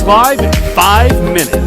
Live in 5 minutes.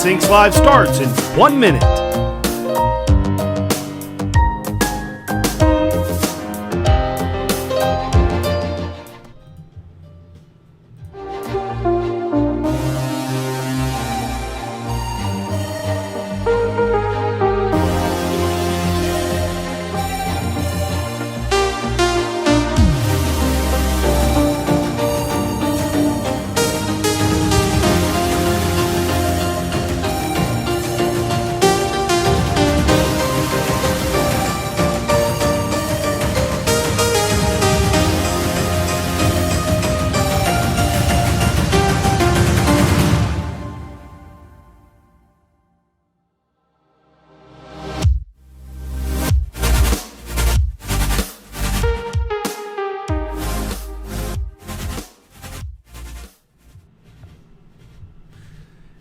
Syncs Live starts in 1 minute.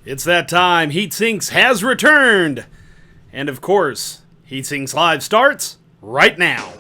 It's that time. HeatSinks has returned. And of course, HeatSinks Live starts right now.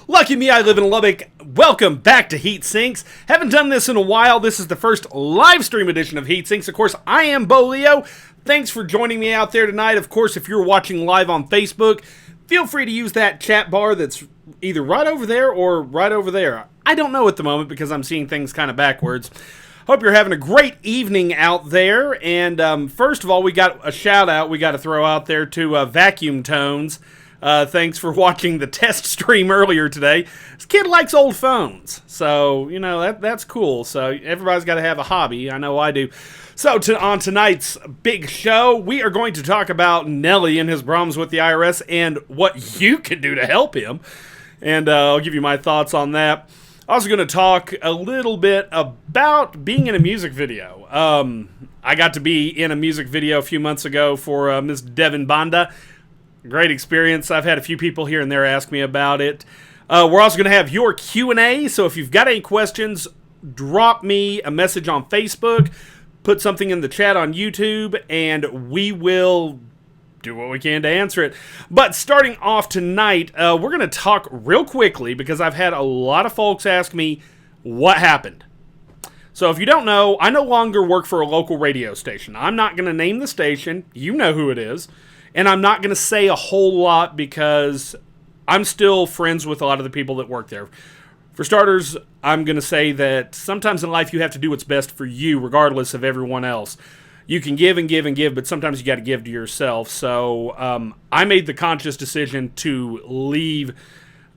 Lucky me, I live in Lubbock. Welcome back to HeatSinks. Haven't done this in a while. This is the first live stream edition of HeatSinks. Of course, I am Boleo. Thanks for joining me out there tonight. Of course, if you're watching live on Facebook, feel free to use that chat bar that's either right over there or right over there. I don't know at the moment because I'm seeing things kind of backwards. Hope you're having a great evening out there. And first of all, we got a shout out we got to throw out there to Vacuum Tones. Thanks for watching the test stream earlier today. This kid likes old phones, so, that's cool. So everybody's got to have a hobby. I know I do. So on tonight's big show, we are going to talk about Nelly and his problems with the IRS and what you can do to help him. And I'll give you my thoughts on that. Also going to talk a little bit about being in a music video. I got to be in a music video a few months ago for Miss Devin Banda. Great experience. I've had a few people here and there ask me about it. We're also going to have your Q&A, so if you've got any questions, drop me a message on Facebook, put something in the chat on YouTube, and we will do what we can to answer it. But starting off tonight, we're going to talk real quickly because I've had a lot of folks ask me what happened. So if you don't know, I no longer work for a local radio station. I'm not going to name the station. You know who it is. And I'm not going to say a whole lot because I'm still friends with a lot of the people that work there. For starters, I'm going to say that sometimes in life you have to do what's best for you regardless of everyone else. You can give and give and give, but sometimes you got to give to yourself. So I made the conscious decision to leave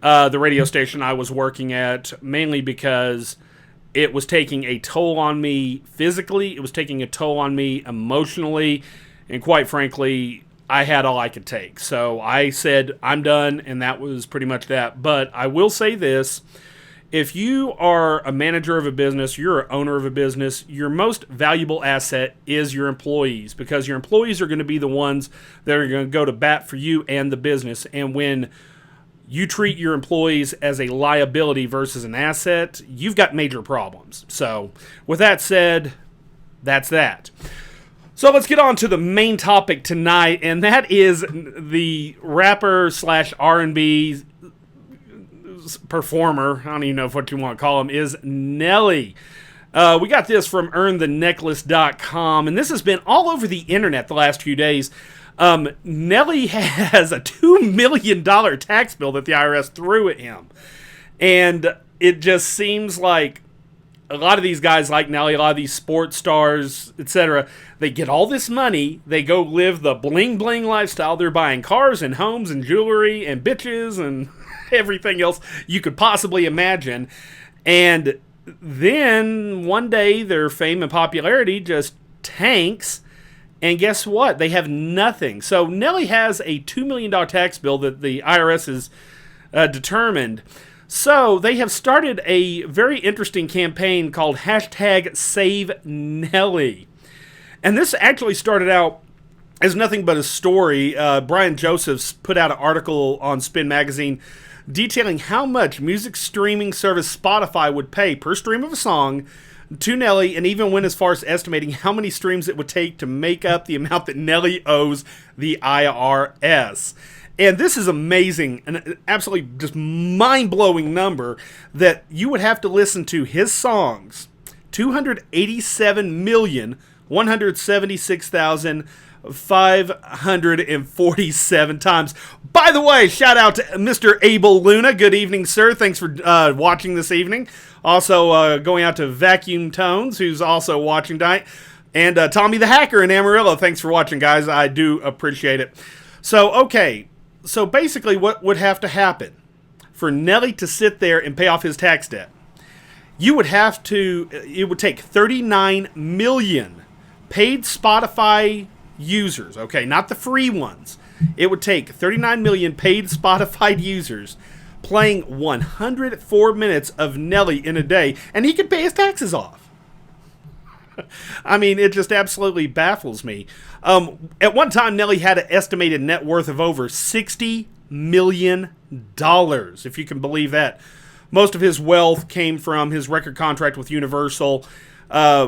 the radio station I was working at, mainly because it was taking a toll on me physically, it was taking a toll on me emotionally, and quite frankly, I had all I could take. So I said, I'm done, and that was pretty much that. But I will say this. If you are a manager of a business, you're an owner of a business, your most valuable asset is your employees, because your employees are going to be the ones that are going to go to bat for you and the business. And when you treat your employees as a liability versus an asset, you've got major problems. So with that said, that's that. So let's get on to the main topic tonight, and that is the rapper slash R&B performer, I don't even know what you want to call him, is Nelly. We got this from earnthenecklace.com, and this has been all over the internet the last few days. Nelly has a $2 million tax bill that the IRS threw at him. And it just seems like a lot of these guys like Nelly, a lot of these sports stars, etc., they get all this money, they go live the bling-bling lifestyle, they're buying cars and homes and jewelry and bitches and everything else you could possibly imagine. And then one day their fame and popularity just tanks, and guess what? They have nothing. So Nelly has a $2 million tax bill that the IRS has determined. So they have started a very interesting campaign called #SaveNelly. And this actually started out as nothing but a story. Brian Josephs put out an article on Spin Magazine detailing how much music streaming service Spotify would pay per stream of a song to Nelly, and even went as far as estimating how many streams it would take to make up the amount that Nelly owes the IRS. And this is amazing, an absolutely just mind-blowing number, that you would have to listen to his songs 287,176,547 times. By the way, shout out to Mr. Abel Luna. Good evening, sir. Thanks for watching this evening. Also going out to Vacuum Tones, who's also watching tonight. And Tommy the Hacker in Amarillo. Thanks for watching, guys. I do appreciate it. So, okay. So basically what would have to happen for Nelly to sit there and pay off his tax debt? It would take 39 million paid Spotify users, okay, not the free ones. It would take 39 million paid Spotify users playing 104 minutes of Nelly in a day, and he could pay his taxes off. I mean, it just absolutely baffles me. At one time, Nelly had an estimated net worth of over $60 million, if you can believe that. Most of his wealth came from his record contract with Universal,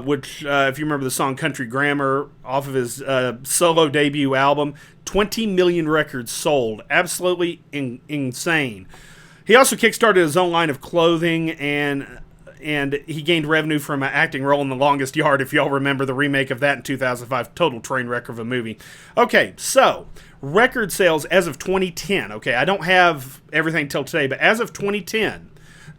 which, if you remember the song Country Grammar, off of his solo debut album, 20 million records sold. Absolutely insane. He also kickstarted his own line of clothing, and he gained revenue from an acting role in The Longest Yard, if y'all remember the remake of that in 2005. Total train wreck of a movie. Okay, so record sales as of 2010. Okay, I don't have everything till today, but as of 2010,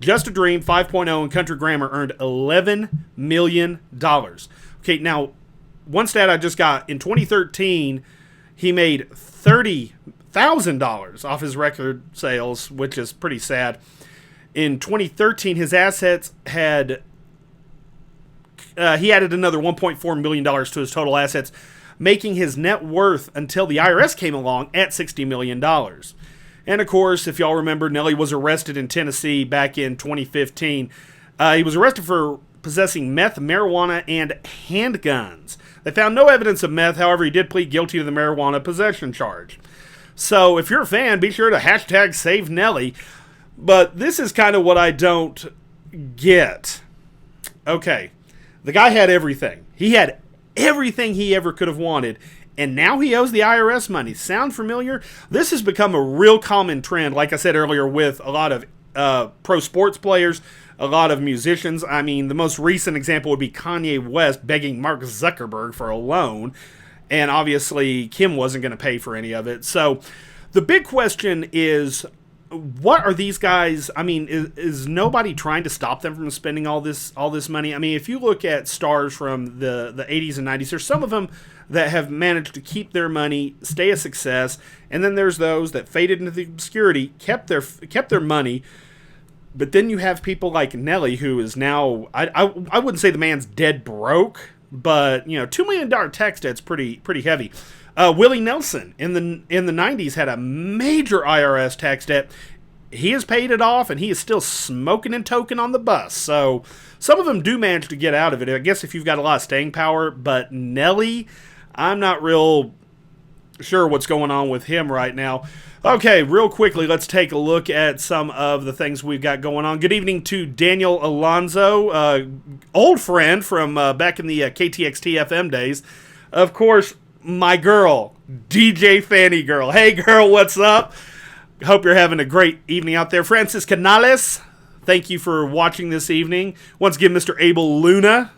Just a Dream, 5.0, and Country Grammar earned $11 million. Okay, now, one stat I just got, in 2013, he made $30 $100,000 off his record sales, which is pretty sad. In 2013, his assets had he added another $1.4 million to his total assets, making his net worth until the IRS came along at $60 million. And of course, if y'all remember, Nelly was arrested in Tennessee back in 2015. He was arrested for possessing meth, marijuana, and handguns. They found no evidence of meth, however, he did plead guilty to the marijuana possession charge. So if you're a fan, be sure to hashtag save Nelly. But this is kind of what I don't get. Okay, the guy had everything. He had everything he ever could have wanted, and now he owes the IRS money. Sound familiar? This has become a real common trend, like I said earlier, with a lot of pro sports players, a lot of musicians. I mean, the most recent example would be Kanye West begging Mark Zuckerberg for a loan, and obviously Kim wasn't going to pay for any of it. So the big question is, what are these guys? I mean, is nobody trying to stop them from spending all this money? I mean, if you look at stars from the 80s and 90s, there's some of them that have managed to keep their money, stay a success, and then there's those that faded into the obscurity, kept their money. But then you have people like Nelly, who is now, I wouldn't say the man's dead broke, but $2 million tax debt's pretty heavy. Willie Nelson in the 90s had a major IRS tax debt. He has paid it off, and he is still smoking and toking on the bus. So some of them do manage to get out of it, I guess, if you've got a lot of staying power. But Nelly, I'm not real sure what's going on with him right now. Okay, real quickly, let's take a look at some of the things we've got going on. Good evening to Daniel Alonzo, old friend from back in the KTXT FM days. Of course, my girl, DJ Fanny Girl. Hey, girl, what's up? Hope you're having a great evening out there. Francis Canales, thank you for watching this evening. Once again, Mr. Abel Luna.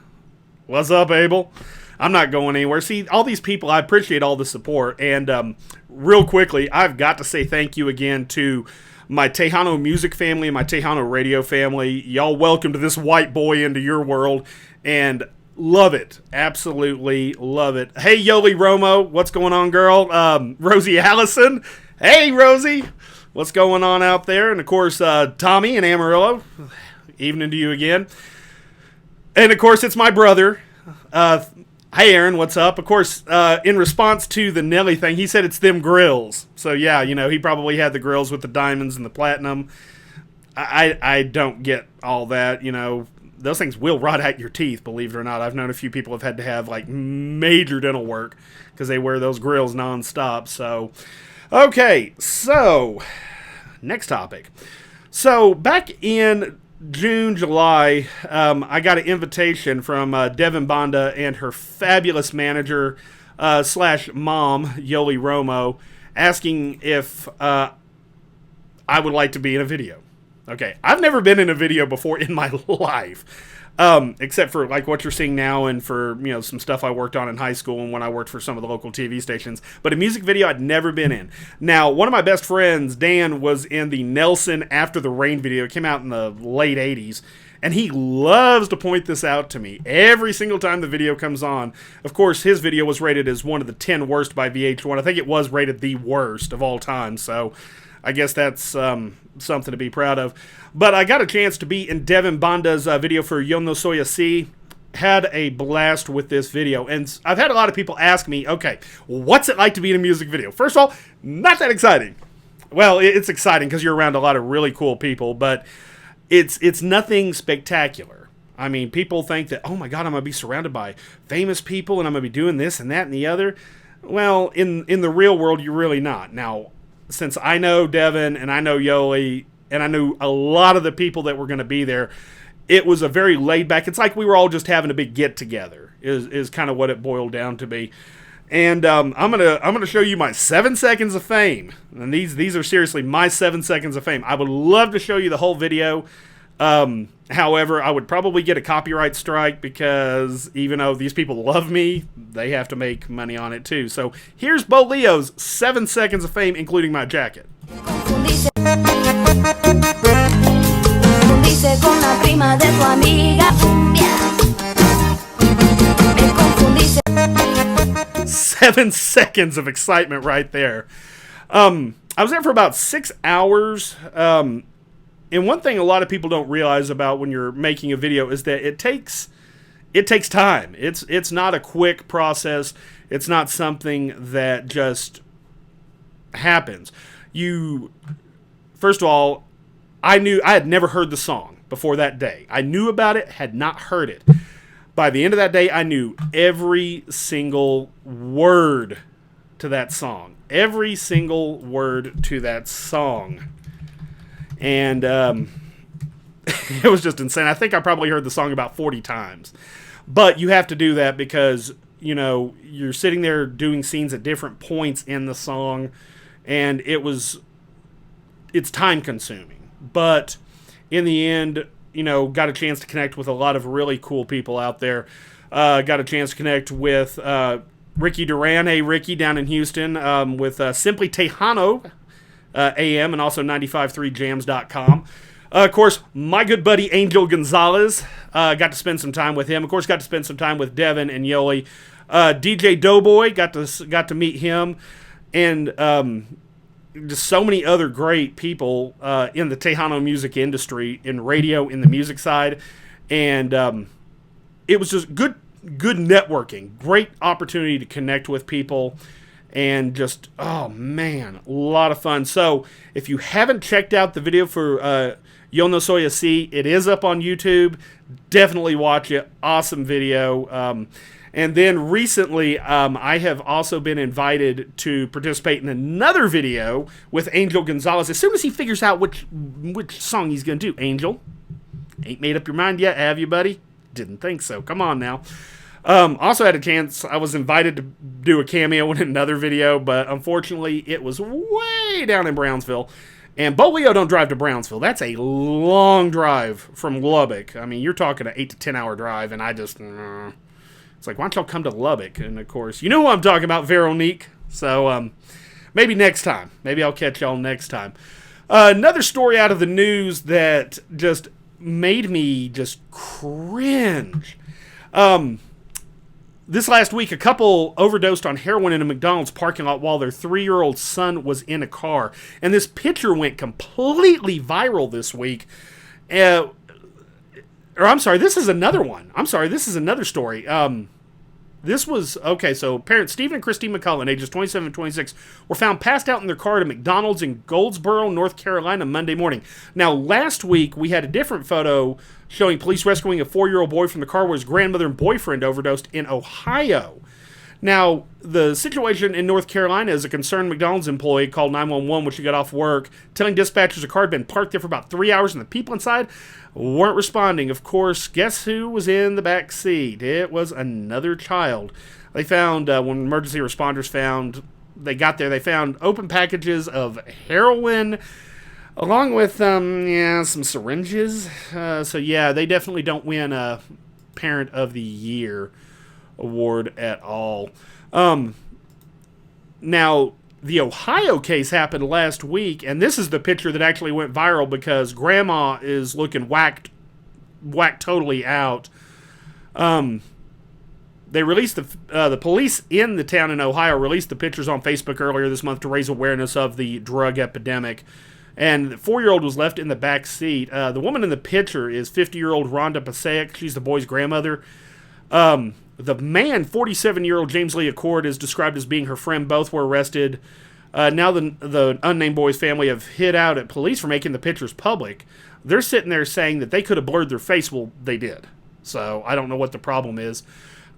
What's up, Abel? I'm not going anywhere. See, all these people, I appreciate all the support. And real quickly, I've got to say thank you again to my Tejano music family and my Tejano radio family. Y'all welcome to this white boy into your world. And love it. Absolutely love it. Hey, Yoli Romo. What's going on, girl? Rosie Allison. Hey, Rosie. What's going on out there? And, of course, Tommy and Amarillo. Evening to you again. And, of course, it's my brother. Hey, Aaron. What's up? Of course, in response to the Nelly thing, he said it's them grills. So, yeah, he probably had the grills with the diamonds and the platinum. I don't get all that, Those things will rot out your teeth, believe it or not. I've known a few people have had to have, major dental work because they wear those grills nonstop. So, okay, so, next topic. So, back in June, July, I got an invitation from Devin Banda and her fabulous manager / mom, Yoli Romo, asking if I would like to be in a video. Okay, I've never been in a video before in my life, except for what you're seeing now and for, some stuff I worked on in high school and when I worked for some of the local TV stations. But a music video I'd never been in. Now, one of my best friends, Dan, was in the Nelson After the Rain video. It came out in the late 80s, and he loves to point this out to me every single time the video comes on. Of course, his video was rated as one of the 10 worst by VH1. I think it was rated the worst of all time, so I guess that's something to be proud of. But I got a chance to be in Devin Banda's video for Yo No Soy Así. Had a blast with this video. And I've had a lot of people ask me, okay, what's it like to be in a music video? First of all, not that exciting. Well, it's exciting because you're around a lot of really cool people, but it's nothing spectacular. I mean, people think that, oh my God, I'm going to be surrounded by famous people and I'm going to be doing this and that and the other. Well, in the real world, you're really not. Now, since I know Devin and I know Yoli and I knew a lot of the people that were going to be there, it was a very laid back. It's like we were all just having a big get together. Is kind of what it boiled down to be. And I'm gonna show you my 7 seconds of fame. And these are seriously my 7 seconds of fame. I would love to show you the whole video. However, I would probably get a copyright strike because even though these people love me, they have to make money on it too. So here's Boleo's 7 seconds of fame, including my jacket. 7 seconds of excitement right there. I was there for about 6 hours. And one thing a lot of people don't realize about when you're making a video is that it takes time. It's not a quick process. It's not something that just happens. First of all, I had never heard the song before that day. I knew about it, had not heard it. By the end of that day, I knew every single word to that song. Every single word to that song. And it was just insane. I think I probably heard the song about 40 times. But you have to do that because, you're sitting there doing scenes at different points in the song. And it's time consuming. But in the end, got a chance to connect with a lot of really cool people out there. Got a chance to connect with Ricky Duran. Hey, Ricky, down in Houston, with Simply Tejano AM and also 953jams.com. Of course, my good buddy Angel Gonzalez. Got to spend some time with him. Of course, got to spend some time with Devin and Yoli. DJ Doughboy, got to meet him. And just so many other great people in the Tejano music industry, in radio, in the music side. And it was just good networking. Great opportunity to connect with people. And just, oh man, a lot of fun. So if you haven't checked out the video for Yo No Soy Así, it is up on YouTube. Definitely watch it. Awesome video. And then recently, I have also been invited to participate in another video with Angel Gonzalez. As soon as he figures out which song he's going to do. Angel, ain't made up your mind yet, have you, buddy? Didn't think so. Come on now. Also had a chance. I was invited to do a cameo in another video, but unfortunately, it was way down in Brownsville. And Boleo don't drive to Brownsville. That's a long drive from Lubbock. I mean, you're talking an 8 to 10 hour drive, and I just... It's like, why don't y'all come to Lubbock? And, of course, you know who I'm talking about, Veronique. So, maybe next time. Maybe I'll catch y'all next time. Another story out of the news that just made me just cringe. This last week, a couple overdosed on heroin in a McDonald's parking lot while their 3-year-old son was in a car. And this picture went completely viral this week. This is another one. This is another story. This was, so parents Stephen and Christine McCullen, ages 27 and 26, were found passed out in their car at a McDonald's in Goldsboro, North Carolina, Monday morning. Now, last week, we had a different photo showing police rescuing a 4-year-old boy from the car where his grandmother and boyfriend overdosed in Ohio. Now, the situation in North Carolina is a concerned McDonald's employee called 911 when she got off work, telling dispatchers a car had been parked there for about 3 hours and the people inside weren't responding. Of course, guess who was in the back seat? It was another child. They found, when emergency responders they got there, they found open packages of heroin, along with, some syringes. They definitely don't win a Parent of the Year award at all. Now, the Ohio case happened last week, and this is the picture that actually went viral because Grandma is looking whacked totally out. They released the police in the town in Ohio released the pictures on Facebook earlier this month to raise awareness of the drug epidemic. And the 4-year-old was left in the back seat. The woman in the picture is 50-year-old Rhonda Pasek. She's the boy's grandmother. The man, 47-year-old James Lee Accord, is described as being her friend. Both were arrested. Now the unnamed boy's family have hid out at police for making the pictures public. They're sitting there saying that they could have blurred their face. Well, they did. So I don't know what the problem is.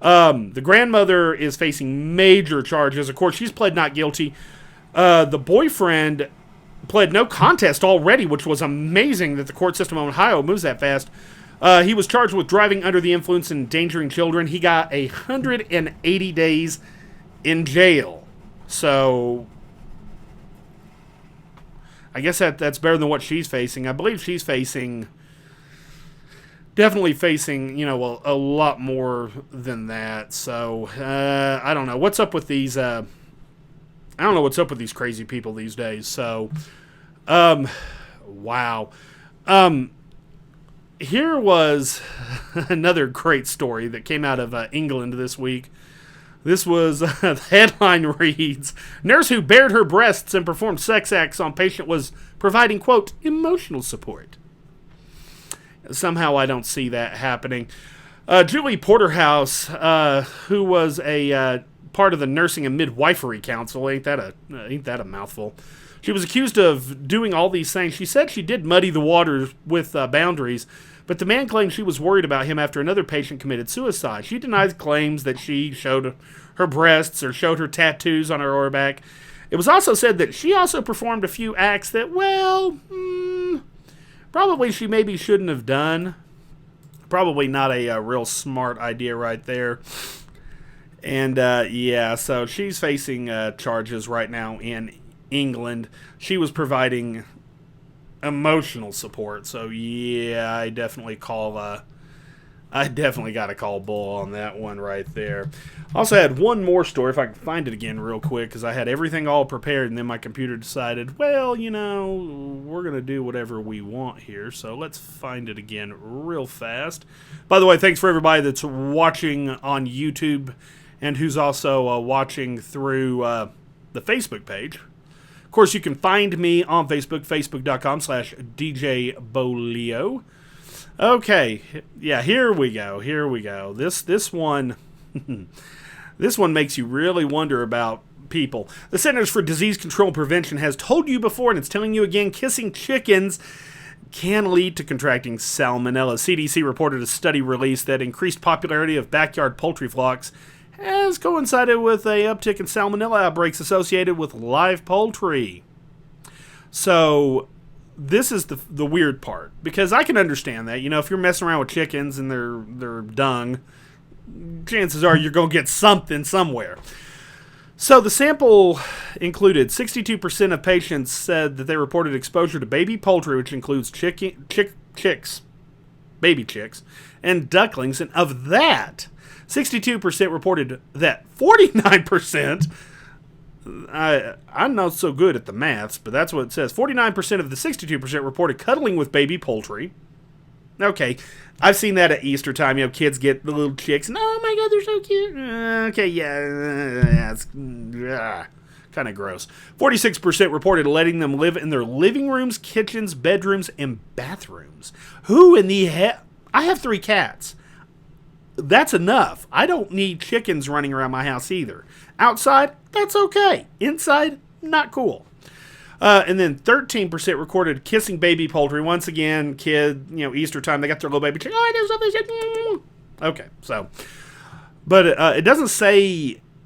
The grandmother is facing major charges. Of course, she's pled not guilty. The boyfriend pled no contest already, which was amazing that the court system in Ohio moves that fast. He was charged with driving under the influence and endangering children. He got 180 days in jail. So I guess that's better than what she's facing. I believe she's definitely facing, a lot more than that. So I don't know what's up with these. I don't know what's up with these crazy people these days. So, wow. Here was another great story that came out of England this week. This was, the headline reads, nurse who bared her breasts and performed sex acts on patient was providing, quote, emotional support. Somehow I don't see that happening. Julie Porterhouse, who was a part of the Nursing and Midwifery Council, ain't that a mouthful? She was accused of doing all these things. She said she did muddy the waters with boundaries, but the man claimed she was worried about him after another patient committed suicide. She denies claims that she showed her breasts or showed her tattoos on her lower back. It was also said that she also performed a few acts that, well, probably she maybe shouldn't have done. Probably not a real smart idea right there. And, yeah, so she's facing charges right now in England. She was providing emotional support, so yeah, I definitely got to call bull on that one right there. Also had one more story, if I can find it again real quick, because I had everything all prepared, and then my computer decided, well, you know, we're going to do whatever we want here, so let's find it again real fast. By the way, thanks for everybody that's watching on YouTube, and who's also watching through the Facebook page. Of course, you can find me on Facebook, facebook.com/DJ Boleo. Okay, yeah, here we go. This one, this one makes you really wonder about people. The Centers for Disease Control and Prevention has told you before, and it's telling you again, kissing chickens can lead to contracting salmonella. CDC reported a study released that increased popularity of backyard poultry flocks has coincided with a uptick in salmonella outbreaks associated with live poultry. So this is the weird part, because I can understand that. You know, if you're messing around with chickens and their dung, chances are you're going to get something somewhere. So the sample included 62% of patients said that they reported exposure to baby poultry, which includes chicks, baby chicks, and ducklings. And of that, 62% reported that 49%, I'm not so good at the maths, but that's what it says. 49% of the 62% reported cuddling with baby poultry. Okay, I've seen that at Easter time. You know, kids get the little chicks, and oh my God, they're so cute. Okay, yeah, it's kind of gross. 46% reported letting them live in their living rooms, kitchens, bedrooms, and bathrooms. Who in the hell? I have 3 cats. That's enough. I don't need chickens running around my house either. Outside, that's okay. Inside, not cool. And then 13% recorded kissing baby poultry. Once again, kid, you know, Easter time, they got their little baby chick. Oh, I do something. Okay, so. But it doesn't say,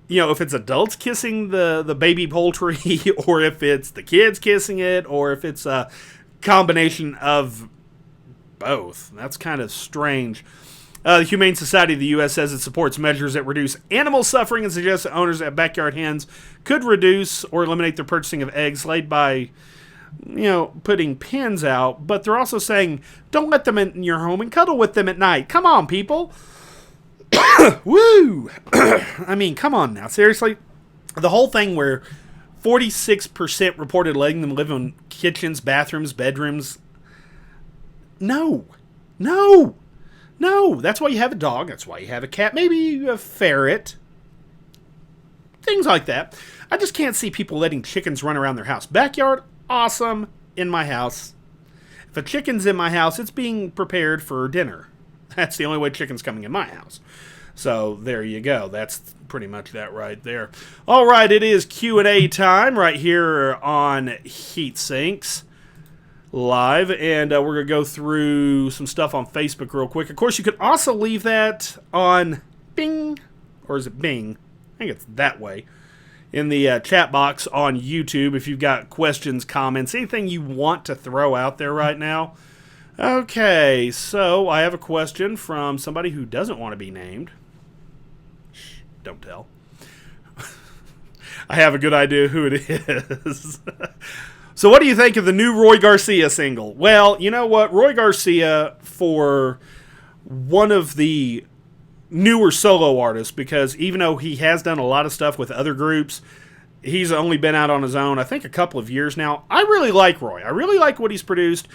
you know, if it's adults kissing the baby poultry, or if it's the kids kissing it, or if it's a combination of both. That's kind of strange. The Humane Society of the U.S. says it supports measures that reduce animal suffering and suggests that owners of backyard hens could reduce or eliminate their purchasing of eggs laid by, you know, putting pens out. But they're also saying, don't let them in your home and cuddle with them at night. Come on, people. Woo! I mean, come on now. Seriously? The whole thing where 46% reported letting them live in kitchens, bathrooms, bedrooms. No. That's why you have a dog. That's why you have a cat. Maybe a ferret. Things like that. I just can't see people letting chickens run around their house. Backyard, awesome. In my house. If a chicken's in my house, it's being prepared for dinner. That's the only way chicken's coming in my house. So there you go. That's pretty much that right there. All right, it is Q&A time right here on Heat Sinks Live, and we're going to go through some stuff on Facebook real quick. Of course, you can also leave that on Bing, or is it Bing? I think it's that way, in the chat box on YouTube if you've got questions, comments, anything you want to throw out there right now. Okay, so I have a question from somebody who doesn't want to be named. Shh, don't tell. I have a good idea who it is. So what do you think of the new Roy Garcia single? Well, you know what? Roy Garcia, for one of the newer solo artists, because even though he has done a lot of stuff with other groups, he's only been out on his own, I think, a couple of years now. I really like Roy. I really like what he's produced.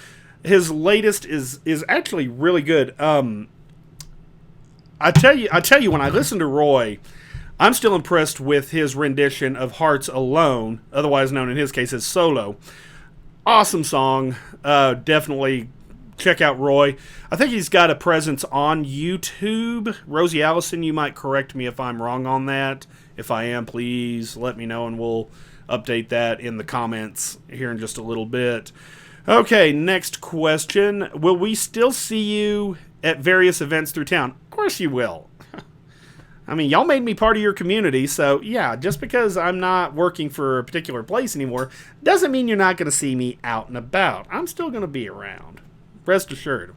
His latest is actually really good. I tell you, when I listen to Roy, I'm still impressed with his rendition of Hearts Alone, otherwise known in his case as Solo. Awesome song. Definitely check out Roy. I think he's got a presence on YouTube. Rosie Allison, you might correct me if I'm wrong on that. If I am, please let me know and we'll update that in the comments here in just a little bit. Okay, next question. Will we still see you at various events through town? Of course you will. I mean, y'all made me part of your community, so yeah, just because I'm not working for a particular place anymore doesn't mean you're not going to see me out and about. I'm still going to be around. Rest assured.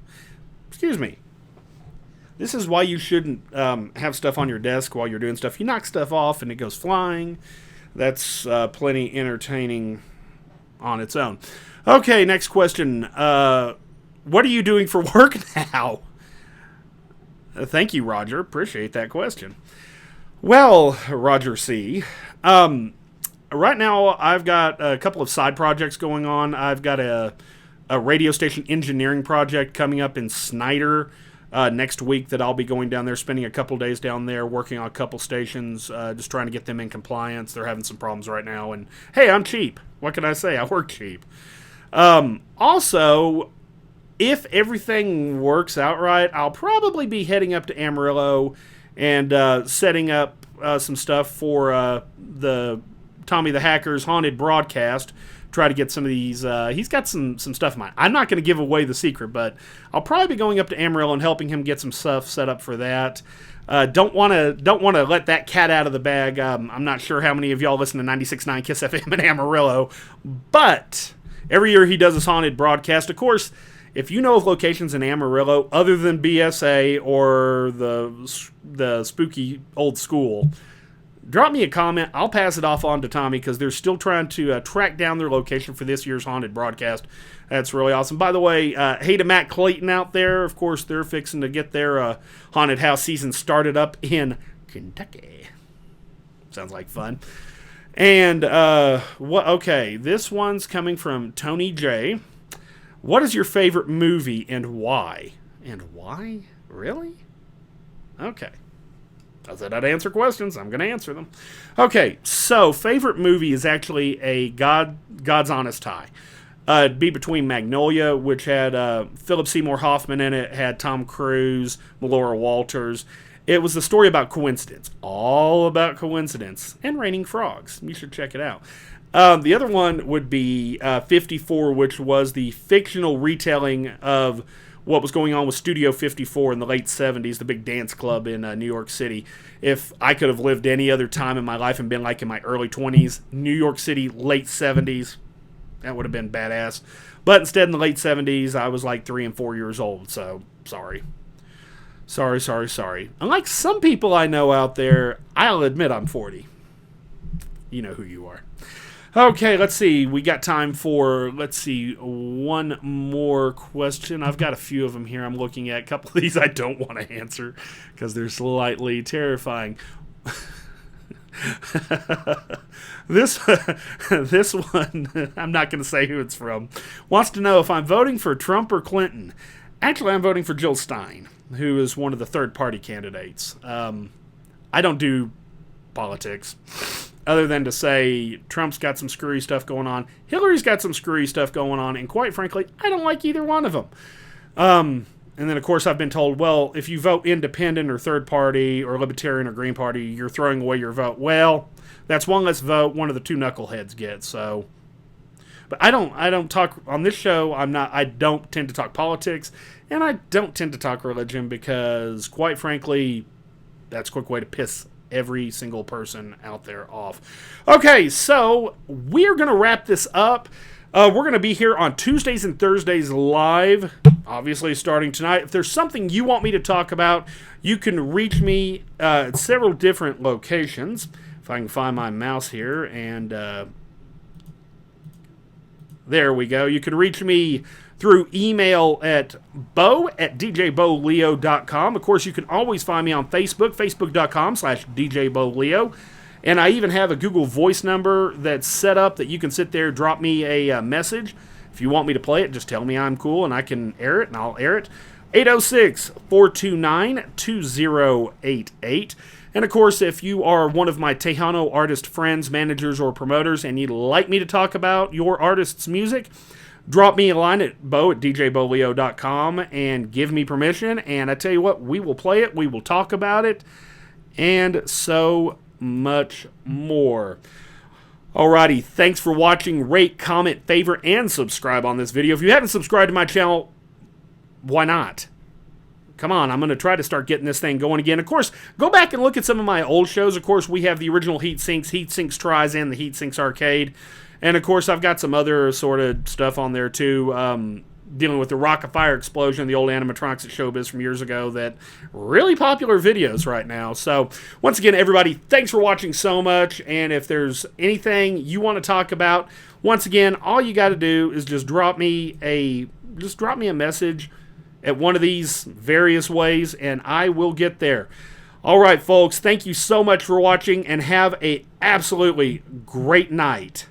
Excuse me. This is why you shouldn't have stuff on your desk while you're doing stuff. You knock stuff off and it goes flying. That's plenty entertaining on its own. Okay, next question. What are you doing for work now? Thank you, Roger. Appreciate that question. Well, Roger C. Right now, I've got a couple of side projects going on. I've got a radio station engineering project coming up in Snyder next week that I'll be going down there, spending a couple days down there, working on a couple stations, just trying to get them in compliance. They're having some problems right now. And, hey, I'm cheap. What can I say? I work cheap. Also, if everything works out right, I'll probably be heading up to Amarillo and setting up some stuff for the Tommy the Hacker's Haunted broadcast. Try to get some of these. He's got some stuff in mind. I'm not going to give away the secret, but I'll probably be going up to Amarillo and helping him get some stuff set up for that. Don't want to let that cat out of the bag. I'm not sure how many of y'all listen to 96.9 Kiss FM in Amarillo, but every year he does his haunted broadcast. Of course, if you know of locations in Amarillo other than BSA or the spooky old school, drop me a comment. I'll pass it off on to Tommy because they're still trying to track down their location for this year's haunted broadcast. That's really awesome. By the way, hey to Matt Clayton out there. Of course, they're fixing to get their haunted house season started up in Kentucky. Sounds like fun. And, okay, this one's coming from Tony J. What is your favorite movie and why? And why? Really? Okay. I said I'd answer questions. I'm going to answer them. Okay, so favorite movie is actually a God's Honest Tie. It'd be between Magnolia, which had Philip Seymour Hoffman in it, had Tom Cruise, Melora Walters. It was the story about coincidence. All about coincidence. And raining frogs. You should check it out. The other one would be 54, which was the fictional retelling of what was going on with Studio 54 in the late 70s, the big dance club in New York City. If I could have lived any other time in my life and been like in my early 20s, New York City, late 70s, that would have been badass. But instead, in the late 70s, I was like 3 and 4 years old, so sorry. Sorry. Unlike some people I know out there, I'll admit I'm 40. You know who you are. Okay, let's see. We got time for, one more question. I've got a few of them here I'm looking at. A couple of these I don't want to answer because they're slightly terrifying. This one, I'm not going to say who it's from, wants to know if I'm voting for Trump or Clinton. Actually, I'm voting for Jill Stein, who is one of the third-party candidates. I don't do politics, other than to say Trump's got some screwy stuff going on, Hillary's got some screwy stuff going on, and quite frankly, I don't like either one of them. And then, of course, I've been told, well, if you vote independent or third party or libertarian or green party, you're throwing away your vote. Well, that's one less vote one of the two knuckleheads gets, so... But I don't talk on this show. I don't tend to talk politics, and I don't tend to talk religion because, quite frankly, that's a quick way to piss every single person out there off. Okay, so we're going to wrap this up. We're going to be here on Tuesdays and Thursdays live, obviously starting tonight. If there's something you want me to talk about, you can reach me at several different locations. If I can find my mouse here, and there we go. You can reach me through email at bo@djboleo.com. Of course, you can always find me on Facebook, facebook.com/djboleo. And I even have a Google Voice number that's set up that you can sit there, drop me a message. If you want me to play it, just tell me I'm cool and I can air it, and I'll air it. 806-429-2088. And of course, if you are one of my Tejano artist friends, managers, or promoters, and you'd like me to talk about your artist's music, drop me a line at bo@djboleo.com and give me permission. And I tell you what, we will play it, we will talk about it, and so much more. Alrighty, thanks for watching. Rate, comment, favorite, and subscribe on this video. If you haven't subscribed to my channel, why not? Come on, I'm going to try to start getting this thing going again. Of course, go back and look at some of my old shows. Of course, we have the original Heat Sinks Tries, and the Heat Sinks Arcade. And of course, I've got some other sort of stuff on there too, dealing with the Rocket Fire Explosion, the old animatronics at Showbiz from years ago, that really popular videos right now. So once again, everybody, thanks for watching so much. And if there's anything you want to talk about, once again, all you got to do is just drop me a message at one of these various ways, and I will get there. All right, folks, thank you so much for watching, and have a absolutely great night.